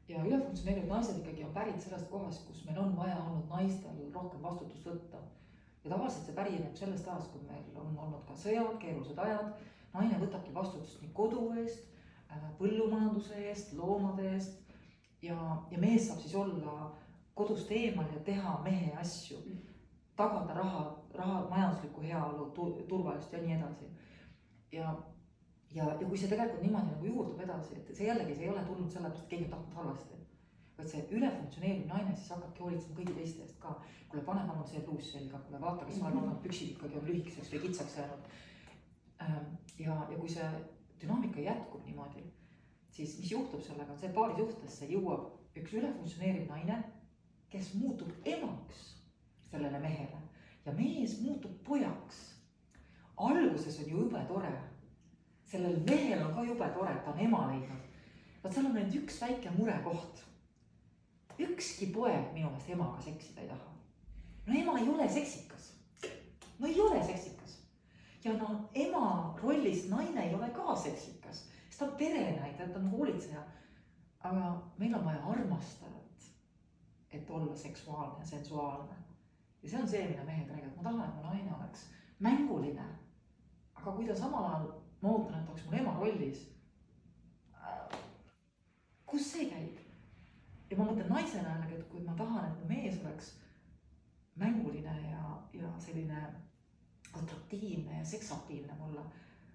Ja ülefunktsioneerivad naised ikkagi on pärit sellest kohast, kus meil on vaja olnud naistel rohkem vastutust võtta. Ja tavaliselt see pärineb sellest ajast, kui meil on olnud ka sõjad, keerulised ajad. Naine võtabki vastutust nii kodu eest, põllumajanduse eest, loomade eest ja mees saab siis olla kodust eemal ja teha mehe asju, tagada raha majanduslikku heaolu, turvalist ja nii edasi. Ja kui see tegelikult niimoodi nagu juurdub edasi, et see jällegi see ei ole tulnud sellepärast, et keegi on tahtnud halvasti, vaid see ülefunktsioneeriv naine siis hakkabki hoolitsema kõigi teiste eest ka. Kuule, pane palun see pluus selga, kuule vaata, kas ma olen püksid ikkagi on lühikeseks või kitsaks jäänud. Ja kui see dünaamika jätkub niimoodi, siis mis juhtub sellega, on see paari suhtesse jõuab üks ülefunktsioneeriv naine, kes muutub emaks sellele mehele ja mees muutub pojaks. Alguses on ju jube tore. Sellel mehel on ka jube tore, et ta on ema leidnud. Vaat seal on nüüd üks väike murekoht. Ükski poeg minu meelest emaga seksida ei taha. No ema ei ole seksikas. No ei ole seksikas. Ja no ema rollis naine ei ole ka seksikas. Sest ta on perenäide, ta on hoolitseja. Aga meil on vaja armastajat, et olla seksuaalne ja sensuaalne. Ja see on see, mida mehed räägivad. Ma tahan, et mu naine oleks mänguline. Aga kui ta samal ajal ma ootan, et oleks mul ema rollis. Kus see käib? Ja ma mõtlen naisena jällegi, et kui ma tahan, et mu mees oleks mänguline ja selline atraktiivne ja seksaptiivne mulle,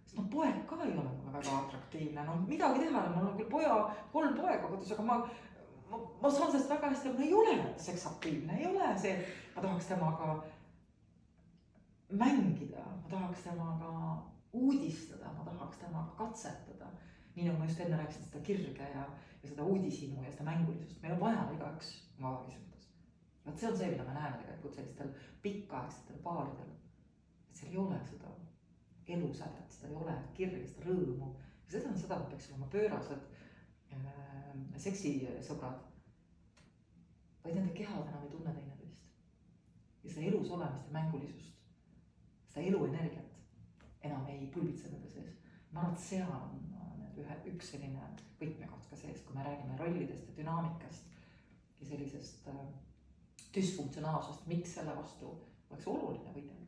sest no poeg ka ei ole mulle väga atraktiivne. No midagi teha, mul on küll 3 poega kodus, aga ma saan sellest väga hästi, aga ei ole seksaptiivne, ei ole see, ma tahaks temaga mängida, ma tahaks temaga uudistada, ma tahaks temaga katsetada. Nii nagu ma just enne rääkisin seda kirge ja seda uudishimu ja seda mängulisust. Meil on vaja igaüks omavahel suhtes. Vaat see on see, mida me näeme tegelikult sellistel pikaaegsetel paaridel. Et seal ei ole seda elusädet, seda ei ole kirge, seda rõõmu. Ja seda on seda, et peaks olema pöörased seksisõbrad. Vaid nende kehad enam ei tunne teineteist. Ja seda elus olemist ja mängulisust, seda eluenergiat enam ei pulbitse nende sees. Ma arvan, et seal on üks selline võtmekoht ka sees, kui me räägime rollidest ja dünaamikast ja sellisest dysfunktsionaalsust, miks selle vastu oleks oluline võidelda.